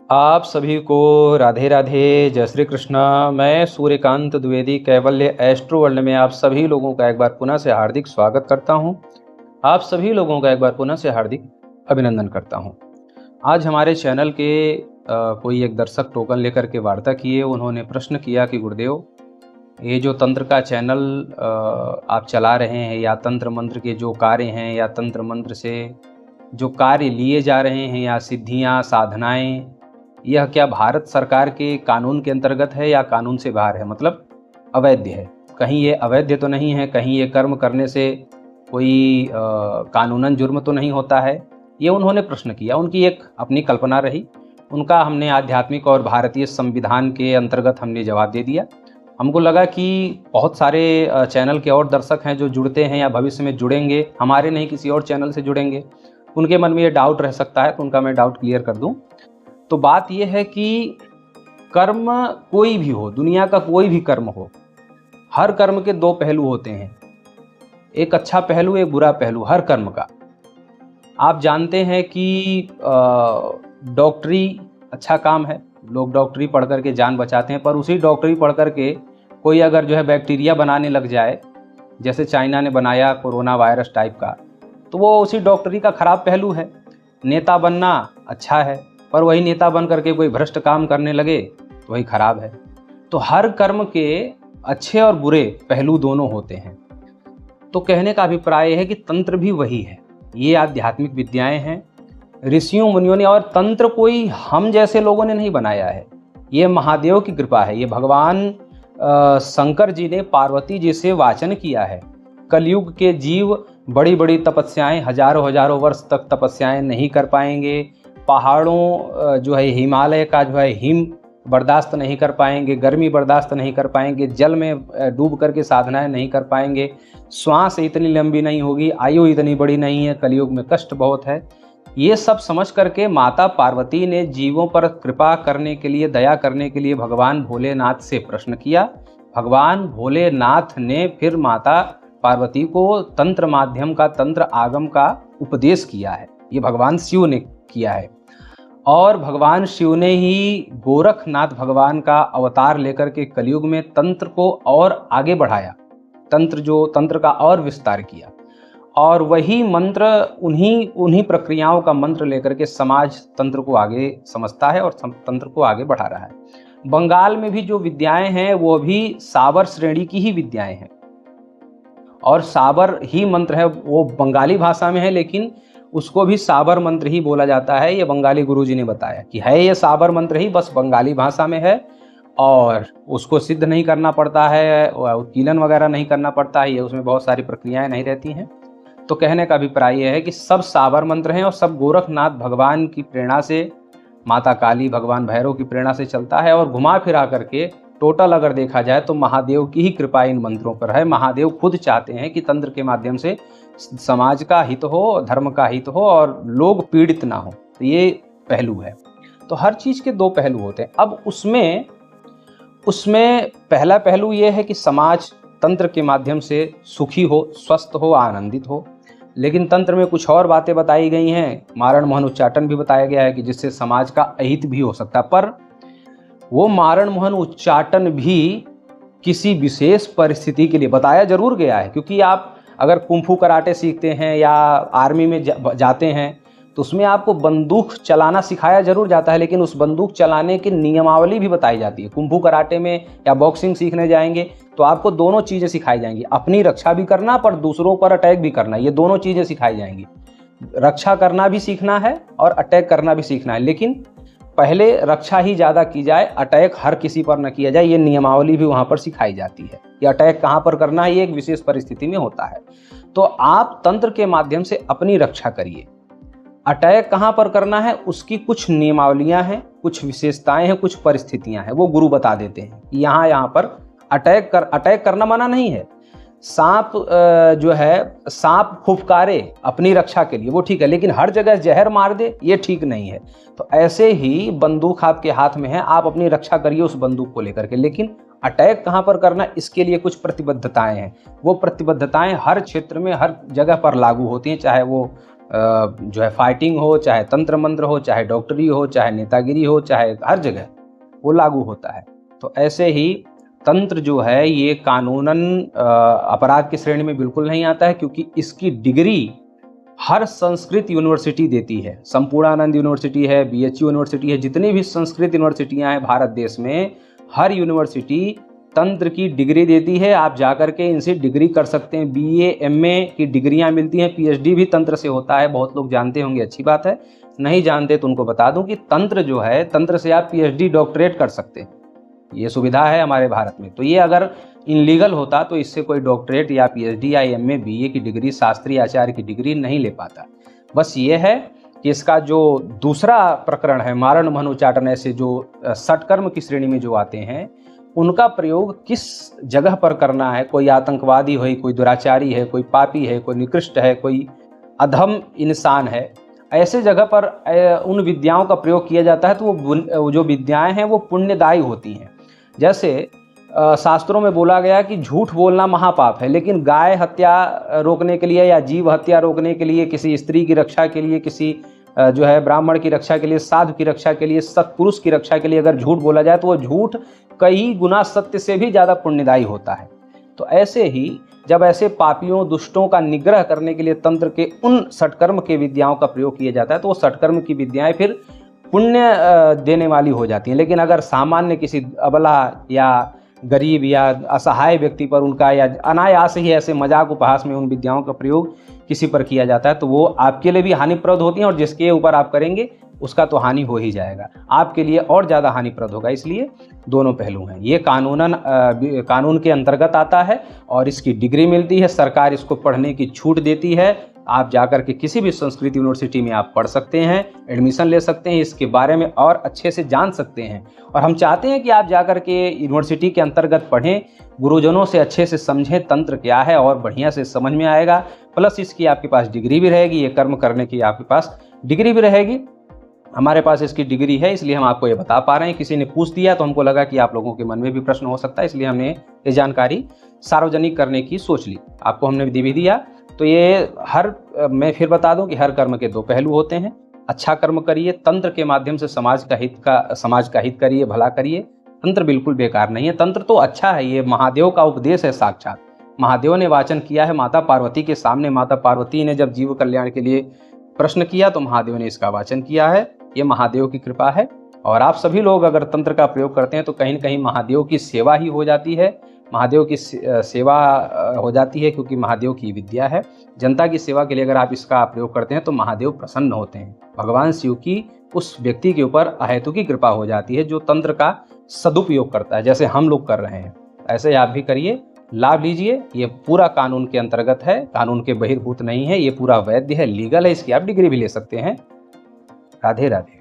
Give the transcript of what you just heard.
आप सभी को राधे राधे, जय श्री कृष्ण। मैं सूर्यकांत द्विवेदी कैवल्य एस्ट्रो वर्ल्ड में आप सभी लोगों का एक बार पुनः से हार्दिक स्वागत करता हूं। आप सभी लोगों का एक बार पुनः से हार्दिक अभिनंदन करता हूं। आज हमारे चैनल के कोई एक दर्शक टोकन लेकर के वार्ता किए। उन्होंने प्रश्न किया कि गुरुदेव, ये जो तंत्र का चैनल आप चला रहे हैं या तंत्र मंत्र के जो कार्य हैं या तंत्र मंत्र से जो कार्य लिए जा रहे हैं या सिद्धियां साधनाएं, यह क्या भारत सरकार के कानून के अंतर्गत है या कानून से बाहर है, मतलब अवैध है? कहीं ये अवैध तो नहीं है, कहीं ये कर्म करने से कोई कानूनन जुर्म तो नहीं होता है? ये उन्होंने प्रश्न किया। उनकी एक अपनी कल्पना रही, उनका हमने आध्यात्मिक और भारतीय संविधान के अंतर्गत हमने जवाब दे दिया। हमको लगा कि बहुत सारे चैनल के और दर्शक हैं जो जुड़ते हैं या भविष्य में जुड़ेंगे, हमारे नहीं किसी और चैनल से जुड़ेंगे, उनके मन में ये डाउट रह सकता है, तो उनका मैं डाउट क्लियर कर दूं। तो बात यह है कि कर्म कोई भी हो, दुनिया का कोई भी कर्म हो, हर कर्म के दो पहलू होते हैं, एक अच्छा पहलू एक बुरा पहलू हर कर्म का। आप जानते हैं कि डॉक्टरी अच्छा काम है, लोग डॉक्टरी पढ़ करके जान बचाते हैं, पर उसी डॉक्टरी पढ़ करके कोई अगर जो है बैक्टीरिया बनाने लग जाए, जैसे चाइना ने बनाया कोरोना वायरस टाइप का, तो वो उसी डॉक्टरी का खराब पहलू है। नेता बनना अच्छा है, पर वही नेता बन करके कोई भ्रष्ट काम करने लगे तो वही खराब है। तो हर कर्म के अच्छे और बुरे पहलू दोनों होते हैं। तो कहने का अभिप्राय है कि तंत्र भी वही है, ये आध्यात्मिक विद्याएं हैं, ऋषियों मुनियों ने, और तंत्र कोई हम जैसे लोगों ने नहीं बनाया है, ये महादेव की कृपा है। ये भगवान शंकर जी ने पार्वती जी से वाचन किया है। कलयुग के जीव बड़ी बड़ी तपस्याएं, हजारों हजारों वर्ष तक तपस्याएं नहीं कर पाएंगे। पहाड़ों जो है हिमालय का जो है हिम बर्दाश्त नहीं कर पाएंगे, गर्मी बर्दाश्त नहीं कर पाएंगे, जल में डूब करके साधनाएं नहीं कर पाएंगे, श्वास इतनी लंबी नहीं होगी, आयु इतनी बड़ी नहीं है, कलयुग में कष्ट बहुत है। ये सब समझ करके माता पार्वती ने जीवों पर कृपा करने के लिए, दया करने के लिए भगवान भोलेनाथ से प्रश्न किया। भगवान भोलेनाथ ने फिर माता पार्वती को तंत्र माध्यम का, तंत्र आगम का उपदेश किया है। ये भगवान शिव ने किया है, और भगवान शिव ने ही गोरखनाथ भगवान का अवतार लेकर के कलयुग में तंत्र को और आगे बढ़ाया, तंत्र का और विस्तार किया, और वही मंत्र उन्हीं प्रक्रियाओं का मंत्र लेकर के समाज तंत्र को आगे समझता है और तंत्र को आगे बढ़ा रहा है। बंगाल में भी जो विद्याएं हैं वो भी साबर श्रेणी की ही विद्याएं हैं, और साबर ही मंत्र है, वो बंगाली भाषा में है, लेकिन उसको भी साबर मंत्र ही बोला जाता है। ये बंगाली गुरुजी ने बताया कि है ये साबर मंत्र ही, बस बंगाली भाषा में है, और उसको सिद्ध नहीं करना पड़ता है, उत्कीलन वगैरह नहीं करना पड़ता है, ये उसमें बहुत सारी प्रक्रियाएं नहीं रहती हैं। तो कहने का अभिप्राय यह है कि सब साबर मंत्र हैं और सब गोरखनाथ भगवान की प्रेरणा से, माता काली, भगवान भैरव की प्रेरणा से चलता है। और घुमा फिरा करके टोटल अगर देखा जाए तो महादेव की ही कृपा इन मंत्रों पर है। महादेव खुद चाहते हैं कि तंत्र के माध्यम से समाज का हित हो, धर्म का हित हो और लोग पीड़ित ना हो। तो ये पहलू है। तो हर चीज के दो पहलू होते हैं। अब उसमें पहला पहलू ये है कि समाज तंत्र के माध्यम से सुखी हो, स्वस्थ हो, आनंदित हो। लेकिन तंत्र में कुछ और बातें बताई गई हैं, मारण मोहन उच्चाटन भी बताया गया है कि जिससे समाज का अहित भी हो सकता है। पर वो मारण मोहन उच्चाटन भी किसी विशेष परिस्थिति के लिए बताया जरूर गया है, क्योंकि आप अगर कुंफू कराटे सीखते हैं या आर्मी में जाते हैं तो उसमें आपको बंदूक चलाना सिखाया जरूर जाता है, लेकिन उस बंदूक चलाने की नियमावली भी बताई जाती है। कुंफू कराटे में या बॉक्सिंग सीखने जाएंगे तो आपको दोनों चीज़ें सिखाई जाएंगी, अपनी रक्षा भी करना पर दूसरों पर अटैक भी करना, ये दोनों चीज़ें सिखाई जाएंगी। रक्षा करना भी सीखना है और अटैक करना भी सीखना है, लेकिन पहले रक्षा ही ज़्यादा की जाए, अटैक हर किसी पर न किया जाए, ये नियमावली भी वहाँ पर सिखाई जाती है। ये अटैक कहाँ पर करना है ये एक विशेष परिस्थिति में होता है। तो आप तंत्र के माध्यम से अपनी रक्षा करिए। अटैक कहाँ पर करना है उसकी कुछ नियमावलियाँ हैं, कुछ विशेषताएं हैं, कुछ परिस्थितियाँ हैं, वो गुरु बता देते हैं कि यहाँ पर अटैक करना मना नहीं है। सांप जो है सांप फुफकारे अपनी रक्षा के लिए वो ठीक है, लेकिन हर जगह जहर मार दे ये ठीक नहीं है। तो ऐसे ही बंदूक आपके हाथ में है, आप अपनी रक्षा करिए उस बंदूक को लेकर के, लेकिन अटैक कहाँ पर करना इसके लिए कुछ प्रतिबद्धताएं हैं। वो प्रतिबद्धताएं हर क्षेत्र में हर जगह पर लागू होती हैं, चाहे वो जो है फाइटिंग हो, चाहे तंत्र मंत्र हो, चाहे डॉक्टरी हो, चाहे नेतागिरी हो, चाहे हर जगह वो लागू होता है। तो ऐसे ही तंत्र जो है ये कानूनन अपराध की श्रेणी में बिल्कुल नहीं आता है, क्योंकि इसकी डिग्री हर संस्कृत यूनिवर्सिटी देती है। संपूर्णानंद यूनिवर्सिटी है, BHU यूनिवर्सिटी है, जितनी भी संस्कृत यूनिवर्सिटियां हैं भारत देश में, हर यूनिवर्सिटी तंत्र की डिग्री देती है। आप जाकर के इनसे डिग्री कर सकते हैं, BA MA की डिग्रियां मिलती हैं, PhD भी तंत्र से होता है। बहुत लोग जानते होंगे, अच्छी बात है। नहीं जानते तो उनको बता दूं कि तंत्र जो है, तंत्र से आप PhD डॉक्टरेट कर सकते हैं, ये सुविधा है हमारे भारत में। तो ये अगर इनलीगल होता तो इससे कोई डॉक्टरेट या PhD या MA BA की डिग्री, शास्त्रीय आचार्य की डिग्री नहीं ले पाता। बस ये है कि इसका जो दूसरा प्रकरण है, मारण मनुचाटन, ऐसे जो सटकर्म की श्रेणी में जो आते हैं, उनका प्रयोग किस जगह पर करना है। कोई आतंकवादी है, कोई दुराचारी है, कोई पापी है, कोई निकृष्ट है, कोई अधम इंसान है, ऐसे जगह पर उन विद्याओं का प्रयोग किया जाता है। तो वो जो विद्याएं हैं वो पुण्यदायी होती हैं। जैसे शास्त्रों में बोला गया कि झूठ बोलना महापाप है, लेकिन गाय हत्या रोकने के लिए या जीव हत्या रोकने के लिए, किसी स्त्री की रक्षा के लिए, किसी जो है ब्राह्मण की रक्षा के लिए, साधु की रक्षा के लिए, सत्पुरुष की रक्षा के लिए अगर झूठ बोला जाए तो वो झूठ कई गुना सत्य से भी ज़्यादा पुण्यदायी होता है। तो ऐसे ही जब ऐसे पापियों, दुष्टों का निग्रह करने के लिए तंत्र के उन सटकर्म के विद्याओं का प्रयोग किया जाता है, तो वो सटकर्म की विद्याएं फिर पुण्य देने वाली हो जाती हैं। लेकिन अगर सामान्य किसी अबला या गरीब या असहाय व्यक्ति पर उनका या अनायास ही ऐसे मजाक उपहास में उन विद्याओं का प्रयोग किसी पर किया जाता है, तो वो आपके लिए भी हानिप्रद होती हैं, और जिसके ऊपर आप करेंगे उसका तो हानि हो ही जाएगा, आपके लिए और ज़्यादा हानिप्रद होगा। इसलिए दोनों पहलू हैं। ये कानून के अंतर्गत आता है और इसकी डिग्री मिलती है, सरकार इसको पढ़ने की छूट देती है। आप जाकर के किसी भी संस्कृत यूनिवर्सिटी में आप पढ़ सकते हैं, एडमिशन ले सकते हैं, इसके बारे में और अच्छे से जान सकते हैं। और हम चाहते हैं कि आप जाकर के यूनिवर्सिटी के अंतर्गत पढ़ें, गुरुजनों से अच्छे से समझें तंत्र क्या है, और बढ़िया से समझ में आएगा। प्लस इसकी आपके पास डिग्री भी रहेगी, ये कर्म करने की आपके पास डिग्री भी रहेगी। हमारे पास इसकी डिग्री है, इसलिए हम आपको ये बता पा रहे हैं। किसी ने पूछ दिया तो हमको लगा कि आप लोगों के मन में भी प्रश्न हो सकता है, इसलिए हमने ये जानकारी सार्वजनिक करने की सोच ली, आपको हमने भी दिया। तो ये मैं फिर बता दूं कि हर कर्म के दो पहलू होते हैं। अच्छा कर्म करिए, तंत्र के माध्यम से समाज का हित करिए, भला करिए। तंत्र बिल्कुल बेकार नहीं है, तंत्र तो अच्छा है। ये महादेव का उपदेश है साक्षात। महादेव ने वाचन किया है माता पार्वती के सामने। माता पार्वती ने जब जीव कल्याण के लिए प्रश्न किया तो महादेव ने इसका वाचन किया है। ये महादेव की कृपा है। और आप सभी लोग अगर तंत्र का प्रयोग करते हैं तो कहीं न कहीं महादेव की सेवा ही हो जाती है, महादेव की सेवा हो जाती है, क्योंकि महादेव की विद्या है। जनता की सेवा के लिए अगर आप इसका प्रयोग करते हैं तो महादेव प्रसन्न होते हैं। भगवान शिव की उस व्यक्ति के ऊपर अहेतुकी कृपा हो जाती है जो तंत्र का सदुपयोग करता है, जैसे हम लोग कर रहे हैं। ऐसे आप भी करिए, लाभ लीजिए। ये पूरा कानून के अंतर्गत है, कानून के बहिर्भूत नहीं है, ये पूरा वैध है, लीगल है। इसकी आप डिग्री भी ले सकते हैं। राधे राधे।